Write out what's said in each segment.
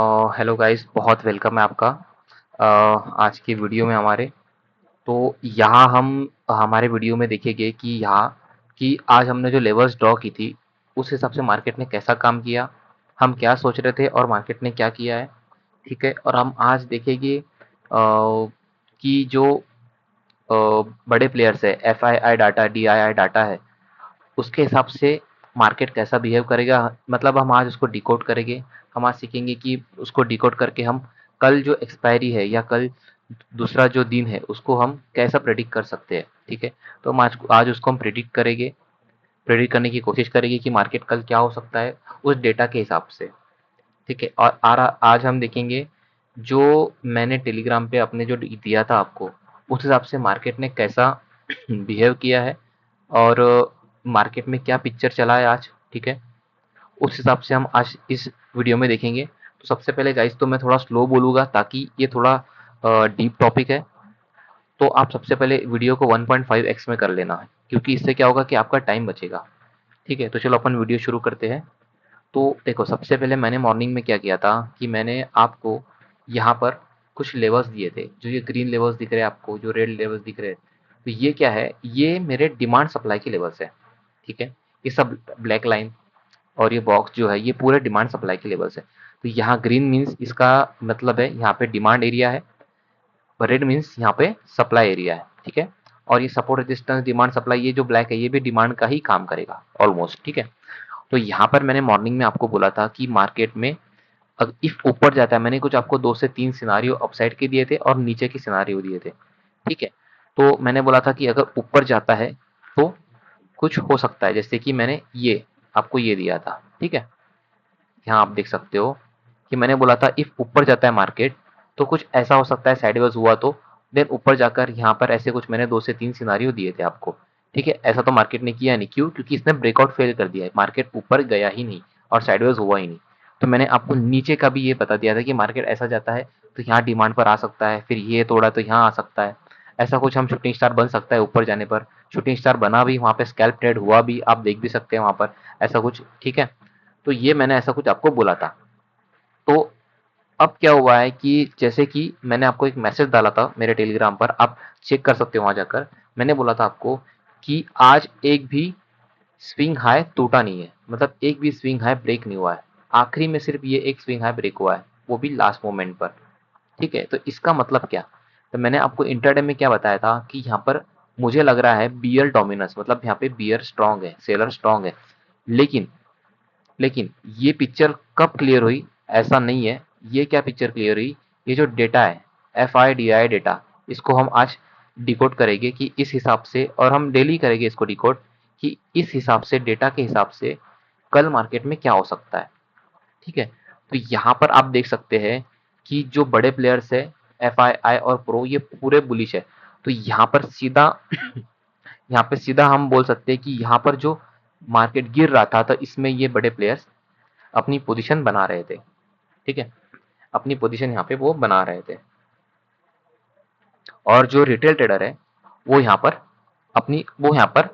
Hello guys, बहुत welcome है आपका आज की वीडियो में हमारे। तो यहाँ हम हमारे वीडियो में देखेंगे कि यहाँ कि आज हमने जो लेवल्स ड्रॉ की थी उस हिसाब से मार्केट ने कैसा काम किया, हम क्या सोच रहे थे और मार्केट ने क्या किया है। ठीक है, और हम आज देखेंगे कि जो अ, बड़े प्लेयर्स है, F I I data, D I I data है, उसके हिसाब से मार्केट कैसा बिहेव करेगा। मतलब हम आज उसको डिकोड करेंगे। हम आज सीखेंगे कि उसको डिकोड करके हम कल जो एक्सपायरी है या कल दूसरा जो दिन है उसको हम कैसा प्रेडिक्ट कर सकते हैं। ठीक है, तो हम आज उसको हम प्रेडिक्ट करेंगे, प्रेडिक्ट करने की कोशिश करेंगे कि मार्केट कल क्या हो सकता है उस डेटा के हिसाब से। ठीक है, और आज हम देखेंगे जो मैंने टेलीग्राम पे अपने जो दिया था आपको, उस हिसाब से मार्केट ने कैसा बिहेव किया है और मार्केट में क्या पिक्चर चला है आज। ठीक है, उस हिसाब से हम आज इस वीडियो में देखेंगे। तो सबसे पहले गाइस, तो मैं थोड़ा स्लो बोलूँगा ताकि ये थोड़ा डीप टॉपिक है। तो आप सबसे पहले वीडियो को 1.5x में कर लेना है, क्योंकि इससे क्या होगा कि आपका टाइम बचेगा। ठीक है, तो चलो अपन वीडियो शुरू करते हैं। तो देखो, सबसे पहले मैंने मॉर्निंग में क्या किया था कि मैंने आपको यहाँ पर कुछ लेवल्स दिए थे। जो ये ग्रीन लेवल्स दिख रहे हैं आपको, जो रेड लेवल्स दिख रहे हैं, तो ये क्या है, ये मेरे डिमांड सप्लाई के लेवल्स है। ठीक है, ये सब ब्लैक लाइन और ये बॉक्स जो है ये पूरे डिमांड सप्लाई के लेवल्स है। तो यहाँ ग्रीन मीन्स इसका मतलब है यहाँ पे डिमांड एरिया है, और रेड मीन्स यहाँ पे सप्लाई एरिया है। ठीक है, और ये सपोर्ट रेजिस्टेंस डिमांड सप्लाई, ये जो ब्लैक है ये भी डिमांड का ही काम करेगा ऑलमोस्ट। ठीक है, तो यहाँ पर मैंने मॉर्निंग में आपको बोला था कि मार्केट में अगर इफ ऊपर जाता है, मैंने कुछ आपको 2 से 3 सिनारियो अपसाइड के दिए थे और नीचे के सिनारियो दिए थे। ठीक है, तो मैंने बोला था कि अगर ऊपर जाता है तो कुछ हो सकता है, जैसे कि मैंने ये आपको ये दिया था। ठीक है, यहाँ आप देख सकते हो कि मैंने बोला था इफ ऊपर जाता है मार्केट तो कुछ ऐसा हो सकता है, साइडवेज हुआ तो देन ऊपर जाकर यहाँ पर ऐसे कुछ मैंने 2 से 3 सिनारियो दिए थे आपको। ठीक है, ऐसा तो मार्केट ने किया नहीं, क्यों? क्योंकि इसने ब्रेकआउट फेल कर दिया है, मार्केट ऊपर गया ही नहीं और साइडवेज हुआ ही नहीं। तो मैंने आपको नीचे का भी ये बता दिया था कि मार्केट ऐसा जाता है तो यहाँ डिमांड पर आ सकता है, फिर ये तोड़ा तो यहाँ आ सकता है। ऐसा कुछ हम शूटिंग स्टार बन सकता है ऊपर जाने पर। शूटिंग स्टार बना भी, वहाँ पे स्कैल्प ट्रेड हुआ भी, आप देख भी सकते हैं वहाँ पर ऐसा कुछ। ठीक है, तो ये मैंने ऐसा कुछ आपको बोला था। तो अब क्या हुआ है कि जैसे कि मैंने आपको एक मैसेज डाला था मेरे टेलीग्राम पर, आप चेक कर सकते हो वहां जाकर। मैंने बोला था आपको कि आज एक भी स्विंग हाई टूटा नहीं है, मतलब एक भी स्विंग हाई ब्रेक नहीं हुआ है। आखिरी में सिर्फ ये एक स्विंग हाई ब्रेक हुआ है, वो भी लास्ट मोमेंट पर। ठीक है, तो इसका मतलब क्या? तो मैंने आपको इंटरडे में क्या बताया था कि यहाँ पर मुझे लग रहा है बियर डोमिनेंस, मतलब यहाँ पे बियर स्ट्रांग है, सेलर स्ट्रांग है। लेकिन लेकिन ये पिक्चर कब क्लियर हुई? ऐसा नहीं है। ये क्या पिक्चर क्लियर हुई? ये जो डेटा है, F I D I data, इसको हम आज डिकोड करेंगे कि इस हिसाब से, और हम डेली करेंगे इसको डिकोड कि इस हिसाब से, डेटा के हिसाब से कल मार्केट में क्या हो सकता है। ठीक है, तो यहाँ पर आप देख सकते हैं कि जो बड़े प्लेयर्स है, एफ आई आई और प्रो, ये पूरे बुलिश है। तो यहाँ पर सीधा यहाँ पे सीधा हम बोल सकते हैं कि यहाँ पर जो मार्केट गिर रहा था तो इसमें ये बड़े प्लेयर्स अपनी पोजीशन बना रहे थे। ठीक है, अपनी पोजीशन यहाँ पे वो बना रहे थे, और जो रिटेल ट्रेडर है वो यहाँ पर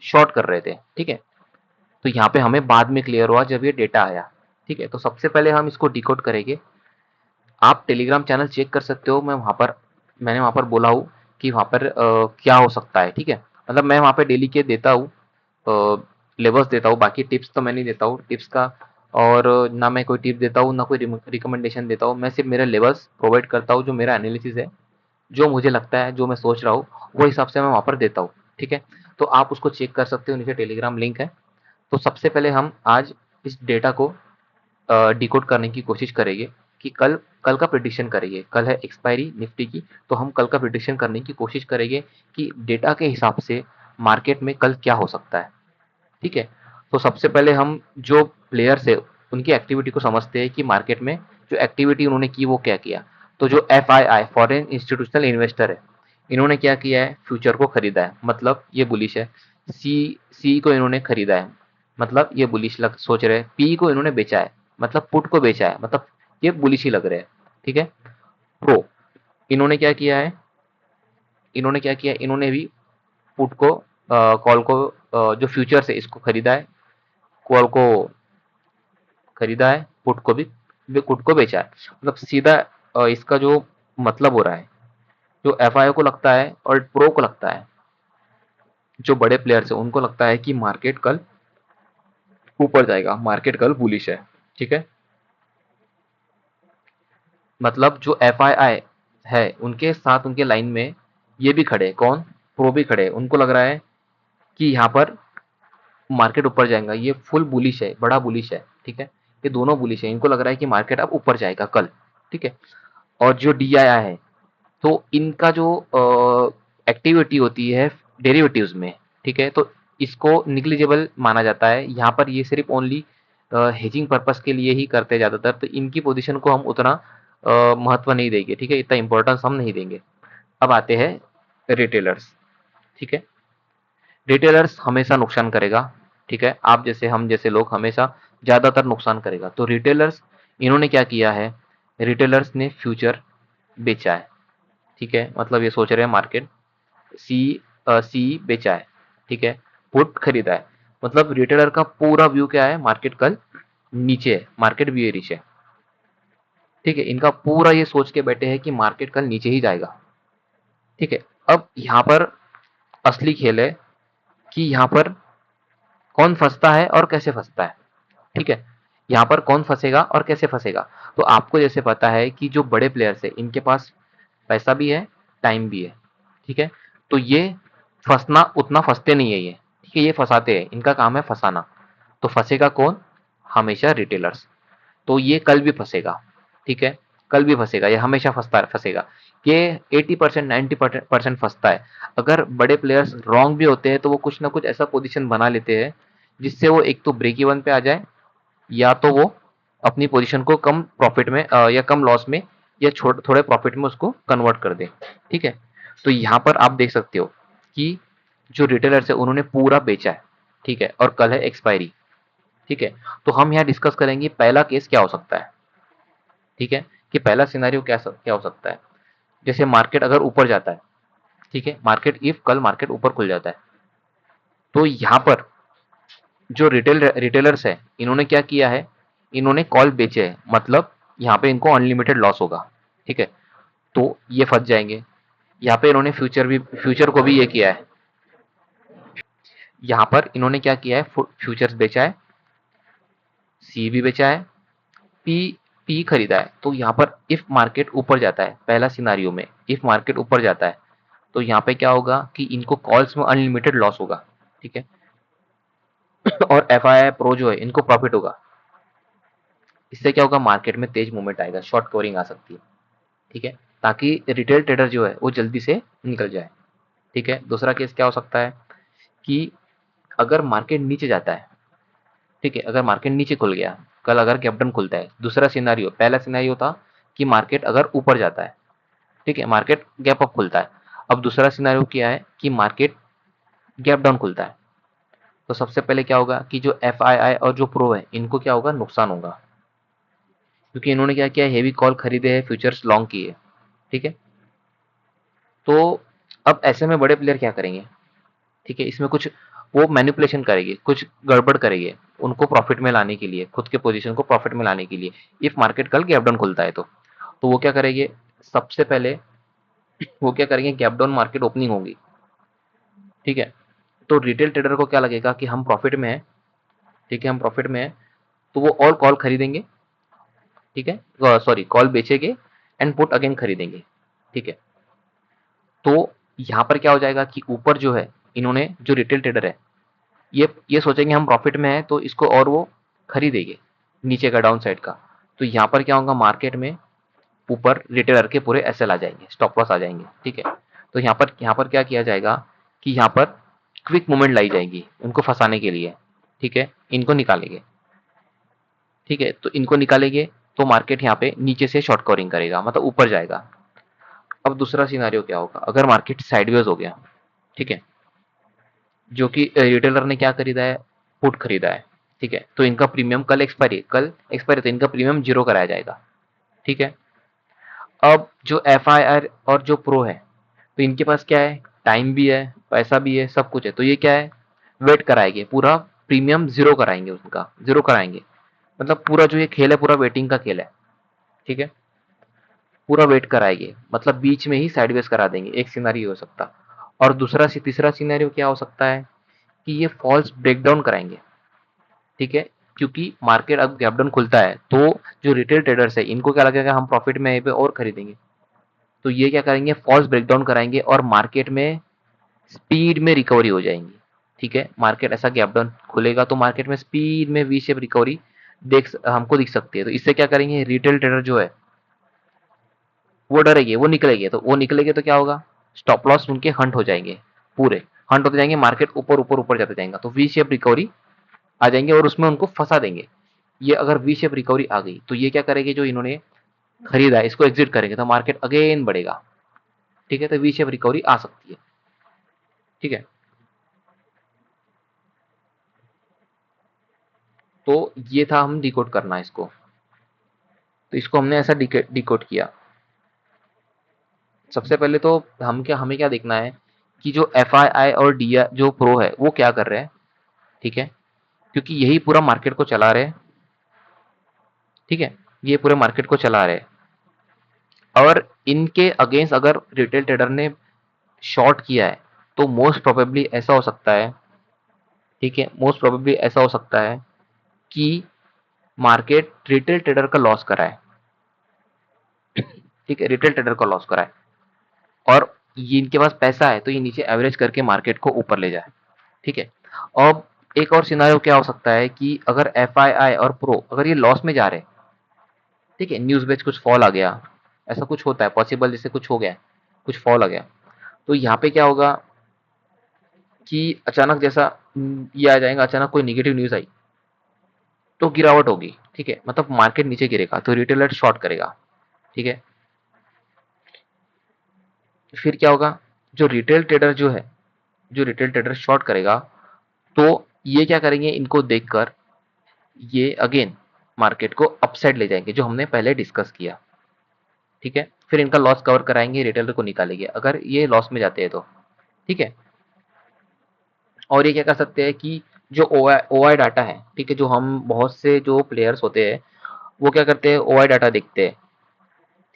शॉर्ट कर रहे थे। ठीक है, तो यहाँ पे हमें बाद में क्लियर हुआ जब ये डेटा आया। ठीक है, तो सबसे पहले हम इसको डिकोड करेंगे। आप टेलीग्राम चैनल चेक कर सकते हो, मैंने वहाँ पर बोला हूँ कि वहाँ पर क्या हो सकता है। ठीक है, मतलब मैं वहाँ पे डेली के देता हूँ, लेवल्स देता हूँ, बाकी टिप्स तो मैं नहीं देता हूँ टिप्स का। और ना मैं कोई टिप देता हूँ, ना कोई रिकमेंडेशन देता हूँ। मैं सिर्फ मेरे लेवल्स प्रोवाइड करता हूँ, जो मेरा एनालिसिस है, जो मुझे लगता है, जो मैं सोच रहा हूँ, वो हिसाब से मैं वहाँ पर देता हूँ। ठीक है, तो आप उसको चेक कर सकते हो, नीचे टेलीग्राम लिंक है। तो सबसे पहले हम आज इस डेटा को डिकोड करने की कोशिश करेंगे कि कल कल का प्रिडिक्शन करेंगे। कल है एक्सपायरी निफ्टी की, तो हम कल का प्रिडिक्शन करने की कोशिश करेंगे कि डेटा के हिसाब से मार्केट में कल क्या हो सकता है। ठीक है, तो सबसे पहले हम जो प्लेयर्स है उनकी एक्टिविटी को समझते हैं कि मार्केट में जो एक्टिविटी उन्होंने की वो क्या किया। तो जो F I I, foreign institutional investor है, इन्होंने क्या किया है, फ्यूचर को खरीदा है, मतलब ये बुलिश है। सी सी को इन्होंने खरीदा है, मतलब ये बुलिश लग सोच रहे हैं। पी को इन्होंने बेचा है, मतलब पुट को बेचा है, मतलब ये बुलिश ही लग रहे हैं। ठीक है, प्रो, इन्होंने क्या किया है, इन्होंने भी पुट को, कॉल को, जो फ्यूचर्स है इसको खरीदा है, कॉल को खरीदा है, पुट को भी पुट को बेचा है, मतलब सीधा इसका जो मतलब हो रहा है, जो एफआईओ को लगता है और प्रो को लगता है, जो बड़े प्लेयर्स है उनको लगता है कि मार्केट कल ऊपर जाएगा, मार्केट कल बुलिश है। ठीक है, मतलब जो एफआईआई है उनके साथ उनके लाइन में ये भी खड़े हैं, कौन, प्रो भी खड़े हैं, उनको लग रहा है कि यहाँ पर मार्केट ऊपर जाएगा, ये फुल बुलिश है, बड़ा बुलिश है। ठीक है, ये दोनों बुलिश है, इनको लग रहा है कि मार्केट अब ऊपर जाएगा कल। ठीक है, और जो डीआईआई है, तो इनका जो एक्टिविटी होती है डेरिवेटिव्स में, ठीक है, तो इसको निग्लिजिबल माना जाता है। यहाँ पर ये सिर्फ ओनली हेजिंग पर्पस के लिए ही करते हैं ज़्यादातर, तो इनकी पोजीशन को हम उतना महत्व नहीं देंगे। ठीक है, इतना इंपॉर्टेंस हम नहीं देंगे। अब आते हैं रिटेलर्स। ठीक है, रिटेलर्स हमेशा नुकसान करेगा। ठीक है, आप जैसे हम जैसे लोग हमेशा ज़्यादातर नुकसान करेगा। तो रिटेलर्स, इन्होंने क्या किया है, रिटेलर्स ने फ्यूचर बेचा है। ठीक है, मतलब ये सोच रहे हैं मार्केट सी सी बेचा है। ठीक है, पुट खरीदा है, मतलब रिटेलर का पूरा व्यू क्या है, मार्केट कल नीचे है, मार्केट बियरिश है। ठीक है, इनका पूरा ये सोच के बैठे हैं कि मार्केट कल नीचे ही जाएगा। ठीक है, अब यहाँ पर असली खेल है कि यहाँ पर कौन फंसता है और कैसे फंसता है। ठीक है, यहाँ पर कौन फंसेगा और कैसे फंसेगा। तो आपको जैसे पता है कि जो बड़े प्लेयर्स है इनके पास पैसा भी है, टाइम भी है। ठीक है, तो ये फंसना उतना फंसते नहीं है ये। ठीक है, ये फंसाते हैं, इनका काम है फंसाना। तो फंसेगा कौन, हमेशा रिटेलर्स। तो ये कल भी फंसेगा। ठीक है, कल भी फंसेगा, ये हमेशा फंसता फंसेगा। ये 80% 90% फंसता है। अगर बड़े प्लेयर्स रॉन्ग भी होते हैं तो वो कुछ ना कुछ ऐसा पोजीशन बना लेते हैं जिससे वो एक तो ब्रेक इवन पे आ जाए, या तो वो अपनी पोजीशन को कम प्रॉफिट में या कम लॉस में या थोड़े प्रॉफिट में उसको कन्वर्ट कर दे। ठीक है, तो यहाँ पर आप देख सकते हो कि जो रिटेलर्स है उन्होंने पूरा बेचा है। ठीक है, और कल है एक्सपायरी। ठीक है, तो हम यहाँ डिस्कस करेंगे पहला केस क्या हो सकता है। ठीक है, कि पहला सिनेरियो क्या हो सकता है। जैसे मार्केट अगर ऊपर जाता है, ठीक है, मार्केट इफ कल मार्केट ऊपर खुल जाता है, तो यहाँ पर जो रिटेलर्स है इन्होंने क्या किया है, इन्होंने कॉल बेचे है, मतलब यहाँ पे इनको अनलिमिटेड लॉस होगा। ठीक है, तो ये फंस जाएंगे। यहाँ पे इन्होंने फ्यूचर को भी ये किया है, यहाँ पर इन्होंने क्या किया है, फ्यूचर्स बेचा है, सी भी बेचा है, पी पी खरीदा है। तो यहाँ पर इफ मार्केट ऊपर जाता है, पहला सिनारियो में इफ मार्केट ऊपर जाता है, तो यहाँ पे क्या होगा कि इनको कॉल्स में अनलिमिटेड लॉस होगा। ठीक है, और एफ आई आई प्रो जो है इनको प्रॉफिट होगा। इससे क्या होगा, मार्केट में तेज मूवमेंट आएगा, शॉर्ट कवरिंग आ सकती है। ठीक है, ताकि रिटेल ट्रेडर जो है वो जल्दी से निकल जाए। ठीक है, दूसरा केस क्या हो सकता है कि अगर मार्केट नीचे जाता है, ठीक है, अगर मार्केट नीचे खुल गया, कल अगर गैप डाउन खुलता है, दूसरा सिनारियो, पहला सिनारियो था कि मार्केट अगर ऊपर जाता है, ठीक है, मार्केट गैप अप खुलता है। अब दूसरा सिनारियो क्या है कि मार्केट गैप डाउन खुलता है। तो सबसे पहले क्या होगा कि जो एफ आई आई और जो प्रो है इनको क्या होगा, नुकसान होगा, क्योंकि इन्होंने क्या किया, हेवी कॉल खरीदे हैं, फ्यूचर्स लॉन्ग किए। ठीक है, तो अब ऐसे में बड़े प्लेयर क्या करेंगे, ठीक है, इसमें कुछ वो मैनिपुलेशन करेंगे, कुछ गड़बड़ करेंगे उनको प्रॉफिट में लाने के लिए, खुद के पोजीशन को प्रॉफिट में लाने के लिए। इफ मार्केट कल गैप डाउन खुलता है तो वो क्या करेंगे, सबसे पहले वो क्या करेंगे, गैप डाउन मार्केट ओपनिंग होगी। ठीक है, तो रिटेल ट्रेडर को क्या लगेगा कि हम प्रॉफिट में है, ठीक है, हम प्रॉफिट में है, तो वो और कॉल खरीदेंगे। ठीक है, सॉरी, कॉल बेचेंगे एंड पुट अगेन खरीदेंगे। ठीक है, तो यहाँ पर क्या हो जाएगा कि ऊपर जो है, इन्होंने जो रिटेल ट्रेडर है ये सोचेंगे हम प्रॉफिट में है, तो इसको और वो खरीदेंगे नीचे का, डाउन साइड का। तो यहाँ पर क्या होगा, मार्केट में ऊपर रिटेलर के पूरे एसएल आ जाएंगे, स्टॉप लॉस आ जाएंगे। ठीक है, तो यहाँ पर क्या किया जाएगा कि यहाँ पर क्विक मूवमेंट लाई जाएगी उनको फंसाने के लिए। ठीक है, इनको निकालेंगे। ठीक है, तो इनको निकालेंगे तो मार्केट यहाँ पे नीचे से शॉर्ट कवरिंग करेगा, मतलब ऊपर जाएगा। अब दूसरा सिनारियो क्या होगा, अगर मार्केट साइडवेज हो गया, ठीक है, जो कि रिटेलर ने क्या खरीदा है, पुट खरीदा है। ठीक है, तो इनका प्रीमियम कल एक्सपायरी तो इनका प्रीमियम जीरो कराया जाएगा। ठीक है, अब जो एफ आई आर और जो प्रो है, तो इनके पास क्या है, टाइम भी है, पैसा भी है, सब कुछ है, तो ये क्या है, वेट कराएंगे, पूरा प्रीमियम जीरो कराएंगे, उनका जीरो कराएंगे। मतलब पूरा जो ये खेल है पूरा वेटिंग का खेल है, ठीक है। पूरा वेट कराएंगे, मतलब बीच में ही साइडवेज करा देंगे, एक सिनेरियो हो सकता। और तीसरा सिनेरियो क्या हो सकता है कि ये फॉल्स ब्रेकडाउन कराएंगे, ठीक है। क्योंकि मार्केट अब गैप डाउन खुलता है तो जो रिटेल ट्रेडर्स है इनको क्या लगेगा हम प्रॉफिट में यहीं पे और खरीदेंगे, तो ये क्या करेंगे फॉल्स ब्रेकडाउन कराएंगे और मार्केट में स्पीड में रिकवरी हो जाएंगी, ठीक है। मार्केट ऐसा गैप डाउन खुलेगा तो मार्केट में स्पीड में वी शेप रिकवरी हमको दिख सकती है। तो इससे क्या करेंगे रिटेल ट्रेडर जो है वो डरेंगे, वो निकलेंगे तो क्या होगा, स्टॉप लॉस उनके हंट हो जाएंगे, पूरे हंट होते जाएंगे, मार्केट ऊपर ऊपर ऊपर जाते जाएगा, तो वी शेप रिकवरी आ जाएंगे और उसमें उनको फंसा देंगे। ये अगर वी शेप रिकवरी आ गई तो ये क्या करेगी, जो इन्होंने खरीदा है इसको एग्जिट करेंगे तो मार्केट अगेन बढ़ेगा, ठीक है। तो वी शेप रिकवरी आ सकती है, ठीक है। तो ये था हम डिकोड करना है इसको, तो इसको हमने ऐसा डिकोड किया। सबसे पहले तो हमें क्या देखना है कि जो एफ आई आई और डी जो प्रो है वो क्या कर रहे हैं, ठीक है। क्योंकि यही पूरा मार्केट को चला रहे हैं, ठीक है। ये पूरे मार्केट को चला रहे हैं और इनके अगेंस्ट अगर रिटेल ट्रेडर ने शॉर्ट किया है तो मोस्ट प्रोबेबली ऐसा हो सकता है, ठीक है। मोस्ट प्रोबेबली ऐसा हो सकता है कि मार्केट रिटेल ट्रेडर का लॉस कराए, ठीक है। रिटेल ट्रेडर का लॉस कराए और ये इनके पास पैसा है तो ये नीचे एवरेज करके मार्केट को ऊपर ले जाए, ठीक है। अब एक और सिनारियो क्या हो सकता है कि अगर एफ आई आई और प्रो अगर ये लॉस में जा रहे हैं, ठीक है, न्यूज बेच कुछ फॉल आ गया, ऐसा कुछ होता है पॉसिबल, जैसे कुछ हो गया, कुछ फॉल आ गया, तो यहाँ पे क्या होगा कि अचानक जैसा ये आ जाएगा, अचानक कोई निगेटिव न्यूज आई तो गिरावट होगी, ठीक है। मतलब मार्केट नीचे गिरेगा तो रिटेलर शॉर्ट करेगा, ठीक है। फिर क्या होगा, जो रिटेल ट्रेडर जो है, जो रिटेल ट्रेडर शॉर्ट करेगा तो ये क्या करेंगे, इनको देखकर ये अगेन मार्केट को अपसाइड ले जाएंगे जो हमने पहले डिस्कस किया, ठीक है। फिर इनका लॉस कवर कराएंगे, रिटेलर को निकालेंगे अगर ये लॉस में जाते हैं तो, ठीक है। और ये क्या कर सकते हैं कि जो ओ आई डाटा है, ठीक है, जो हम बहुत से जो प्लेयर्स होते हैं वो क्या करते हैं ओ आई डाटा देखते हैं,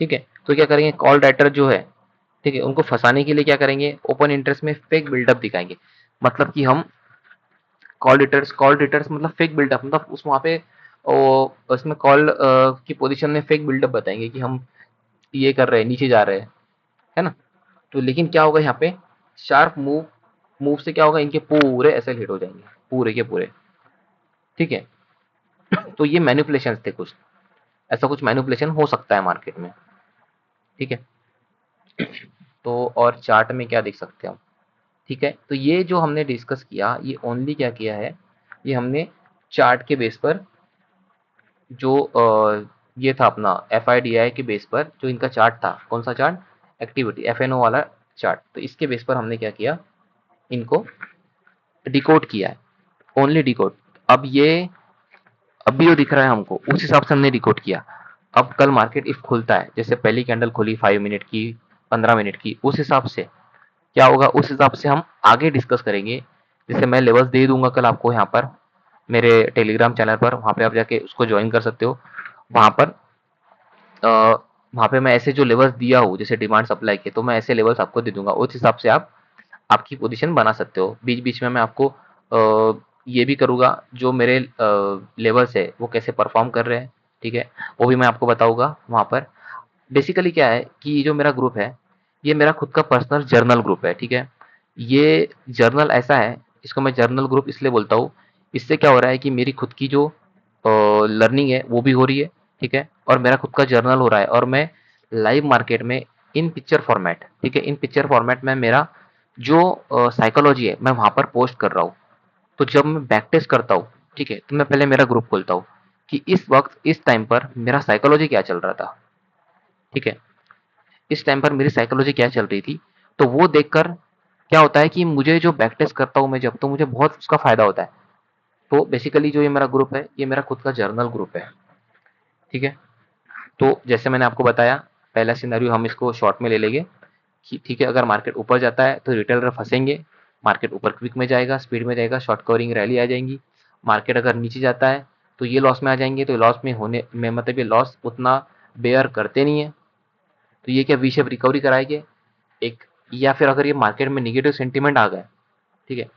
ठीक है। तो क्या करेंगे कॉल राइटर जो है, ठीक है, उनको फंसाने के लिए क्या करेंगे ओपन इंटरेस्ट में फेक बिल्डअप दिखाएंगे। मतलब कि हम कॉल रिटर्स मतलब फेक बिल्डअप, मतलब उस वहाँ पे उसमें कॉल की पोजीशन में फेक बिल्डअप बताएंगे कि हम ये कर रहे हैं, नीचे जा रहे हैं, है ना। तो लेकिन क्या होगा यहाँ पे शार्प मूव से क्या होगा, इनके पूरे एसएल हिट हो जाएंगे, पूरे के पूरे, ठीक है। तो ये मैनिपुलेशन थे कुछ, ऐसा कुछ मैनिपुलेशन हो सकता है मार्केट में, ठीक है। तो और चार्ट में क्या देख सकते हैं हम, ठीक है। तो ये जो हमने डिस्कस किया ये ओनली क्या किया है, ये हमने चार्ट के बेस पर जो ये था अपना एफ आई डी आई के बेस पर जो इनका चार्ट था, कौन सा chart, activity F N O वाला चार्ट, तो इसके बेस पर हमने क्या किया, इनको डिकोड किया है, ओनली डिकोड। अब ये अभी जो दिख रहा है हमको उस हिसाब से हमने डिकोड किया। अब कल मार्केट इफ खुलता है, जैसे पहली कैंडल खुली 5 मिनट की, 15 मिनट की, उस हिसाब से क्या होगा, उस हिसाब से हम आगे डिस्कस करेंगे। जैसे मैं लेवल्स दे दूंगा कल आपको यहाँ पर मेरे टेलीग्राम चैनल पर, वहाँ पे आप जाके उसको ज्वाइन कर सकते हो। वहाँ पर वहाँ पे मैं ऐसे जो लेवल्स दिया हूँ जैसे डिमांड सप्लाई के, तो मैं ऐसे लेवल्स आपको दे दूंगा, उस हिसाब से आप आपकी पोजीशन बना सकते हो। बीच बीच में मैं आपको ये भी करूँगा जो मेरे लेवल्स है वो कैसे परफॉर्म कर रहे हैं, ठीक है, वो भी मैं आपको बताऊंगा वहाँ पर। बेसिकली क्या है कि जो मेरा ग्रुप है ये मेरा खुद का पर्सनल जर्नल ग्रुप है, ठीक है। ये जर्नल ऐसा है, इसको मैं जर्नल ग्रुप इसलिए बोलता हूँ, इससे क्या हो रहा है कि मेरी खुद की जो लर्निंग है वो भी हो रही है, ठीक है, और मेरा खुद का जर्नल हो रहा है, और मैं लाइव मार्केट में इन पिक्चर फॉर्मेट, ठीक है, इन पिक्चर फॉर्मेट में मेरा जो साइकोलॉजी है मैं वहाँ पर पोस्ट कर रहा हूँ। तो जब मैं बैक टेस्ट करता हूँ, ठीक है, तो मैं पहले मेरा ग्रुप खोलता हूँ कि इस वक्त इस टाइम पर मेरा साइकोलॉजी क्या चल रहा था, ठीक है, इस टाइम पर मेरी साइकोलॉजी क्या चल रही थी। तो वो देखकर क्या होता है कि मुझे जो बैक टेस्ट करता हूँ मैं जब, तो मुझे बहुत उसका फायदा होता है। तो बेसिकली जो ये मेरा ग्रुप है ये मेरा खुद का जर्नल ग्रुप है, ठीक है। तो जैसे मैंने आपको बताया पहला सिनेरियो हम इसको शॉर्ट में ले लेंगे कि ठीक है, अगर मार्केट ऊपर जाता है तो रिटेलर फंसेंगे, मार्केट ऊपर क्विक में जाएगा, स्पीड में जाएगा, शॉर्ट कवरिंग रैली आ जाएंगी। मार्केट अगर नीचे जाता है तो ये लॉस में आ जाएंगे, तो लॉस में होने में मतलब ये लॉस उतना बेयर करते नहीं है। तो ये क्या वी शेप रिकवरी कराएंगे एक, या फिर अगर ये मार्केट में निगेटिव सेंटीमेंट आ गए, ठीक है,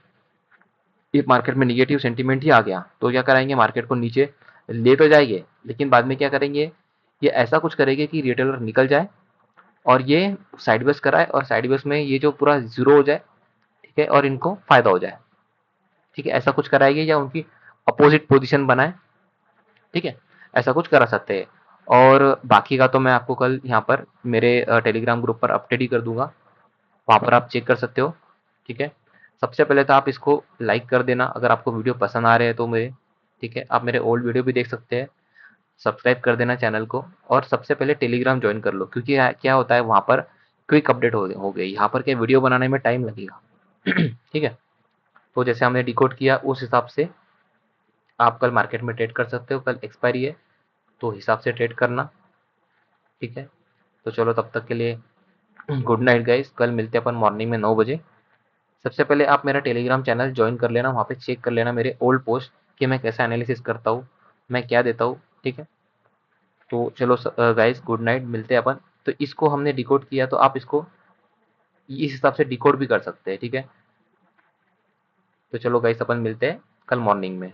ये मार्केट में निगेटिव सेंटीमेंट ही आ गया तो क्या कराएंगे, मार्केट को नीचे ले तो जाएंगे, लेकिन बाद में क्या करेंगे, ये ऐसा कुछ करेंगे कि रिटेलर निकल जाए और ये साइडवेज कराए और साइडवेज में ये जो पूरा जीरो हो जाए, ठीक है, और इनको फायदा हो जाए, ठीक है, ऐसा कुछ कराएंगे या उनकी अपोजिट पोजीशन बनाए, ठीक है, ऐसा कुछ करा सकते हैं। और बाकी का तो मैं आपको कल यहाँ पर मेरे टेलीग्राम ग्रुप पर अपडेट ही कर दूंगा, वहाँ पर आप चेक कर सकते हो, ठीक है। सबसे पहले तो आप इसको लाइक कर देना अगर आपको वीडियो पसंद आ रहे हैं तो मेरे, ठीक है, आप मेरे ओल्ड वीडियो भी देख सकते हैं, सब्सक्राइब कर देना चैनल को, और सबसे पहले टेलीग्राम ज्वाइन कर लो, क्योंकि क्या होता है वहाँ पर क्विक अपडेट हो गई, यहाँ पर क्या वीडियो बनाने में टाइम लगेगा ठीक है। तो जैसे हमने डिकोड किया उस हिसाब से आप कल मार्केट में ट्रेड कर सकते हो, कल एक्सपायरी है तो हिसाब से ट्रेड करना, ठीक है। तो चलो तब तक के लिए गुड नाइट गाइस, कल मिलते हैं अपन मॉर्निंग में 9 बजे। सबसे पहले आप मेरा टेलीग्राम चैनल ज्वाइन कर लेना, वहाँ पे चेक कर लेना मेरे ओल्ड पोस्ट कि मैं कैसा एनालिसिस करता हूँ, मैं क्या देता हूँ, ठीक है। तो चलो गाइस गुड नाइट, मिलते हैं अपन। तो इसको हमने डिकोड किया तो आप इसको इस हिसाब से डिकोड भी कर सकते हैं, ठीक है। तो चलो गाइस अपन मिलते हैं कल मॉर्निंग में।